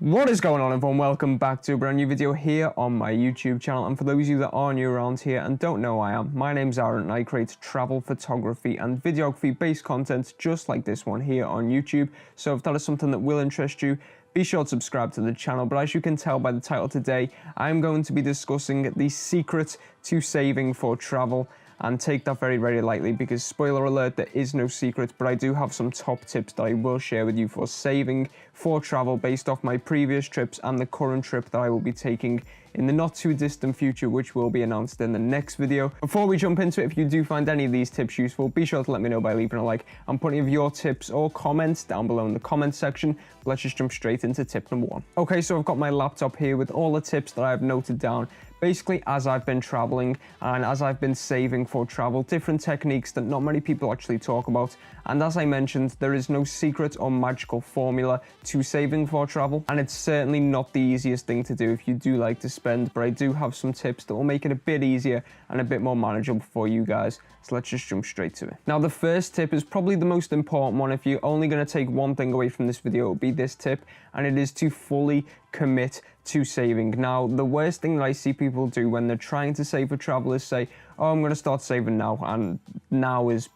What is going on, everyone? Welcome back to a brand new video here on my YouTube channel. And for those of you that are new around here and don't know who I am, my name's Aaron and I create travel photography and videography based content just like this one here on YouTube. So if that is something that will interest you, be sure to subscribe to the channel. But as you can tell by the title today, I'm going to be discussing the secret to saving for travel. And take that very, very lightly because, spoiler alert, there is no secret, but I do have some top tips that I will share with you for saving for travel based off my previous trips and the current trip that I will be taking in the not too distant future, which will be announced in the next video. Before we jump into it, if you do find any of these tips useful, be sure to let me know by leaving a like and putting of your tips or comments down below in the comments section. But let's just jump straight into tip number one. Okay, so I've got my laptop here with all the tips that I've noted down. Basically, as I've been traveling and as I've been saving for travel, different techniques that not many people actually talk about. And as I mentioned, there is no secret or magical formula to saving for travel. And it's certainly not the easiest thing to do if you do like to spend, but I do have some tips that will make it a bit easier and a bit more manageable for you guys. So let's just jump straight to it. Now, the first tip is probably the most important one. If you're only going to take one thing away from this video, it will be this tip, and it is to fully commit to saving. Now, the worst thing that I see people do when they're trying to save for travel is say, oh, I'm going to start saving now, and now is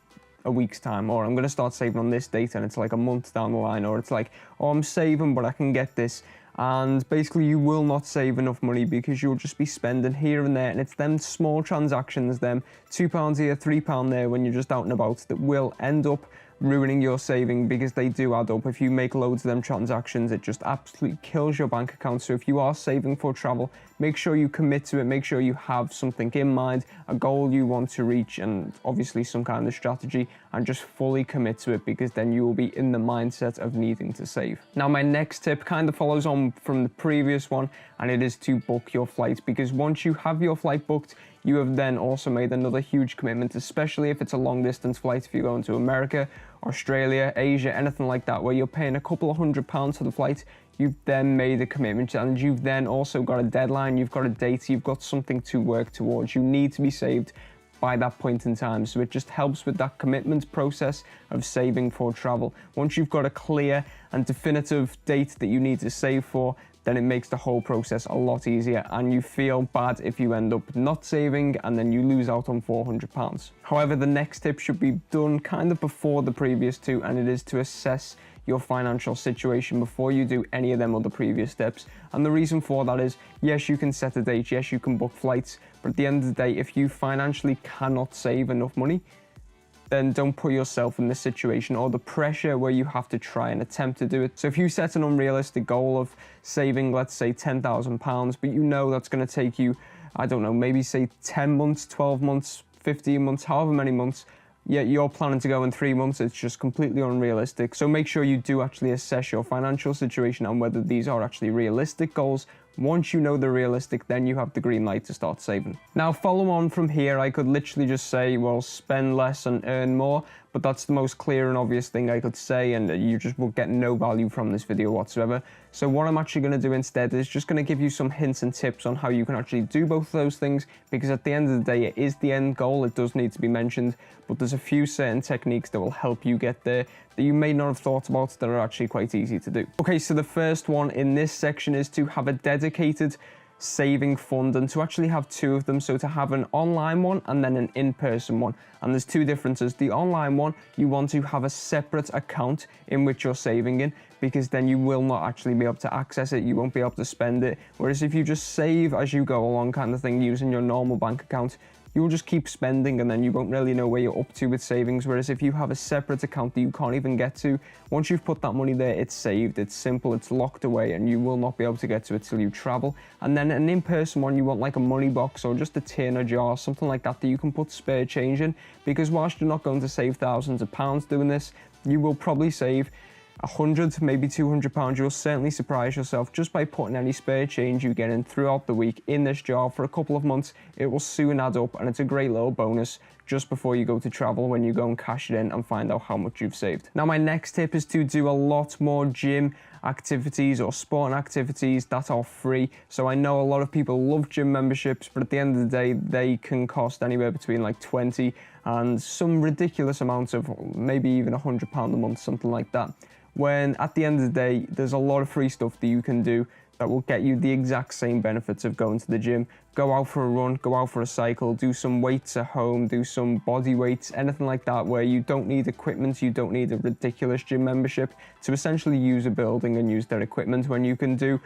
a week's time, or I'm going to start saving on this date and it's like a month down the line, or it's like, oh, I'm saving but I can get this. And basically you will not save enough money because you'll just be spending here and there, and it's them small transactions, them £2 here, £3 there when you're just out and about, that will end up ruining your saving because they do add up. If you make loads of them transactions, it just absolutely kills your bank account. So if you are saving for travel, make sure you commit to it, make sure you have something in mind, a goal you want to reach, and obviously some kind of strategy, and just fully commit to it, because then you will be in the mindset of needing to save. Now, my next tip kind of follows on from the previous one, and it is to book your flight, because once you have your flight booked, you have then also made another huge commitment, especially if it's a long distance flight. If you're going to America, Australia, Asia, anything like that, where you're paying a couple of £100 for the flight, you've then made a commitment, and you've then also got a deadline, you've got a date, you've got something to work towards. You need to be saved by that point in time. So it just helps with that commitment process of saving for travel. Once you've got a clear and definitive date that you need to save for, then it makes the whole process a lot easier, and you feel bad if you end up not saving and then you lose out on £400. However, the next tip should be done kind of before the previous two, and it is to assess your financial situation before you do any of them other previous steps. And the reason for that is, yes, you can set a date, yes, you can book flights, but at the end of the day, if you financially cannot save enough money, then don't put yourself in this situation or the pressure where you have to try and attempt to do it. So if you set an unrealistic goal of saving, let's say £10,000, but you know that's going to take you, I don't know, maybe say 10 months, 12 months, 15 months, however many months, yet you're planning to go in 3 months, it's just completely unrealistic. So make sure you do actually assess your financial situation and whether these are actually realistic goals. Once you know they're realistic, then you have the green light to start saving. Now, follow on from here, I could literally just say, well, spend less and earn more, but that's the most clear and obvious thing I could say, and you just will get no value from this video whatsoever. So what I'm actually going to do instead is just going to give you some hints and tips on how you can actually do both of those things, because at the end of the day, it is the end goal, it does need to be mentioned, but there's a few certain techniques that will help you get there that you may not have thought about that are actually quite easy to do. Okay, so the first one in this section is to have a dedicated saving fund, and to actually have two of them. So to have an online one and then an in-person one, and there's two differences. The online one, you want to have a separate account in which you're saving in, because then you will not actually be able to access it, you won't be able to spend it. Whereas if you just save as you go along kind of thing using your normal bank account, you will just keep spending and then you won't really know where you're up to with savings. Whereas if you have a separate account that you can't even get to, once you've put that money there, it's saved, it's simple, it's locked away, and you will not be able to get to it till you travel. And then an in-person one, you want like a money box or just a tin or jar, something like that, that you can put spare change in, because whilst you're not going to save thousands of pounds doing this, you will probably save £100, maybe £200. You'll certainly surprise yourself just by putting any spare change you get in throughout the week in this jar for a couple of months. It will soon add up, and it's a great little bonus just before you go to travel when you go and cash it in and find out how much you've saved. Now, my next tip is to do a lot more gym activities or sporting activities that are free. So I know a lot of people love gym memberships, but at the end of the day, they can cost anywhere between like 20 and some ridiculous amounts of maybe even £100 a month, something like that. When at the end of the day, there's a lot of free stuff that you can do that will get you the exact same benefits of going to the gym. Go out for a run, go out for a cycle, do some weights at home, do some body weights, anything like that, where you don't need equipment, you don't need a ridiculous gym membership to essentially use a building and use their equipment, when you can do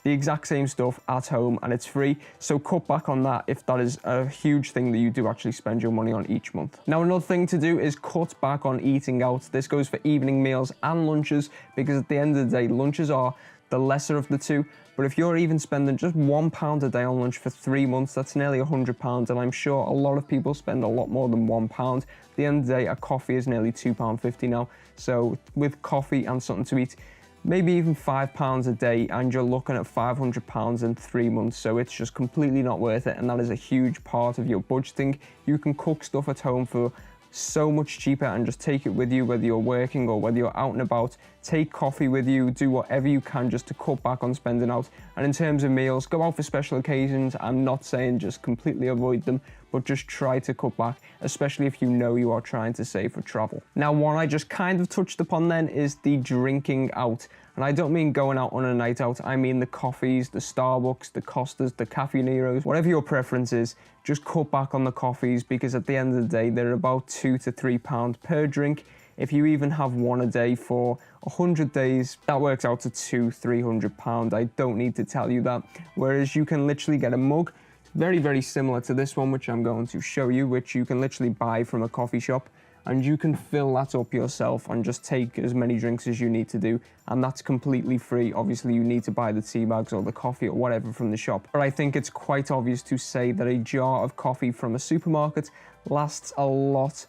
the exact same stuff at home and it's free. So cut back on that if that is a huge thing that you do actually spend your money on each month. Now, another thing to do is cut back on eating out. This goes for evening meals and lunches, because at the end of the day, lunches are the lesser of the two. But if you're even spending just £1 a day on lunch for 3 months, that's nearly £100, and I'm sure a lot of people spend a lot more than £1. At the end of the day, a coffee is nearly £2.50 now. So with coffee and something to eat, maybe even £5 a day, and you're looking at £500 in 3 months. So it's just completely not worth it, and that is a huge part of your budgeting. You can cook stuff at home for so much cheaper and just take it with you, whether you're working or whether you're out and about. Take coffee with you, do whatever you can just to cut back on spending out. And in terms of meals, go out for special occasions. I'm not saying just completely avoid them, but just try to cut back, especially if you know you are trying to save for travel. Now, what I just kind of touched upon then is the drinking out. And I don't mean going out on a night out, I mean the coffees, the Starbucks, the Costas, the Caffè Neros, whatever your preference is, just cut back on the coffees, because at the end of the day, they're about £2 to £3 per drink. If you even have one a day for 100 days, that works out to £200–300. I don't need to tell you that. Whereas you can literally get a mug, very, very similar to this one, which I'm going to show you, which you can literally buy from a coffee shop, and you can fill that up yourself and just take as many drinks as you need to do, and that's completely free. Obviously, you need to buy the tea bags or the coffee or whatever from the shop, but I think it's quite obvious to say that a jar of coffee from a supermarket lasts a lot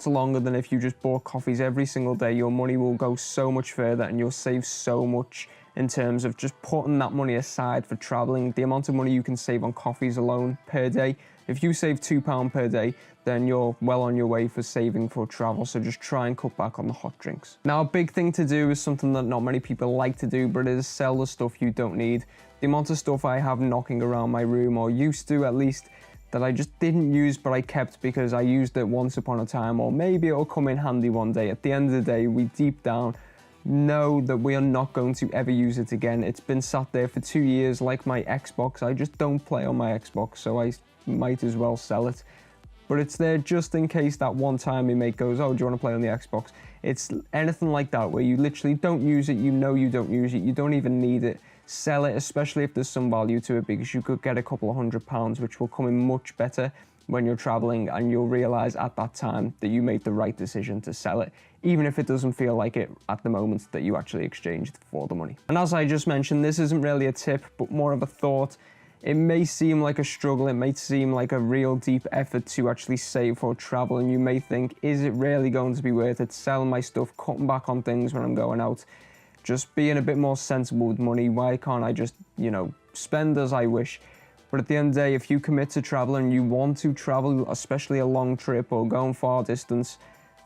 longer than if you just bought coffees every single day. Your money will go so much further, and you'll save so much in terms of just putting that money aside for traveling. The amount of money you can save on coffees alone per day, if you save £2 per day, then you're well on your way for saving for travel. So just try and cut back on the hot drinks. Now, a big thing to do is something that not many people like to do, but it is sell the stuff you don't need. The amount of stuff I have knocking around my room, or used to at least, that I just didn't use but I kept because I used it once upon a time, or maybe it'll come in handy one day. At the end of the day, we deep down know that we are not going to ever use it again. It's been sat there for 2 years, like my Xbox. I just don't play on my Xbox, so I might as well sell it. But it's there just in case that one time your mate goes, oh, do you want to play on the Xbox? It's anything like that where you literally don't use it, you know you don't use it, you don't even need it. Sell it, especially if there's some value to it, because you could get a couple of £100, which will come in much better when you're traveling, and you'll realize at that time that you made the right decision to sell it, even if it doesn't feel like it at the moment that you actually exchanged for the money. And as I just mentioned, this isn't really a tip, but more of a thought. It may seem like a struggle, it may seem like a real deep effort to actually save for travel, and you may think, is it really going to be worth it? Selling my stuff, cutting back on things when I'm going out, just being a bit more sensible with money. Why can't I just, spend as I wish? But at the end of the day, if you commit to travel and you want to travel, especially a long trip or going far distance,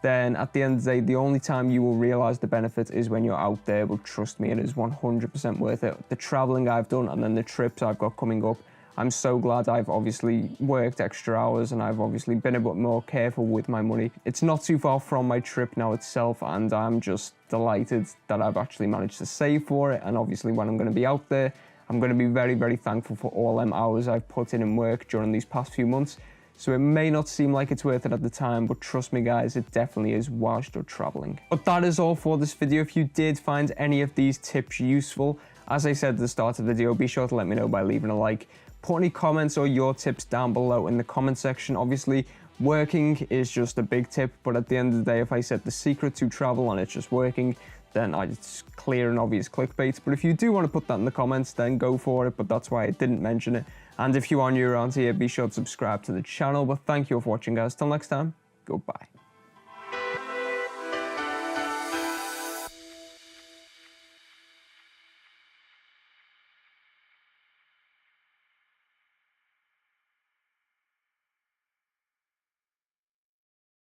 then at the end of the day, the only time you will realize the benefit is when you're out there. But trust me, it is 100% worth it. The traveling I've done and then the trips I've got coming up, I'm so glad I've obviously worked extra hours and I've obviously been a bit more careful with my money. It's not too far from my trip now itself, and I'm just delighted that I've actually managed to save for it. And obviously when I'm going to be out there, I'm going to be very, very thankful for all them hours I've put in work during these past few months. So it may not seem like it's worth it at the time, but trust me guys, it definitely is whilst you're traveling. But that is all for this video. If you did find any of these tips useful, as I said at the start of the video, be sure to let me know by leaving a like. Put any comments or your tips down below in the comment section. Obviously, working is just a big tip, but at the end of the day, if I said the secret to travel and it's just working, then it's clear and obvious clickbait. But if you do want to put that in the comments, then go for it, but that's why I didn't mention it. And if you are new around here, be sure to subscribe to the channel. But thank you for watching, guys. Till next time, goodbye.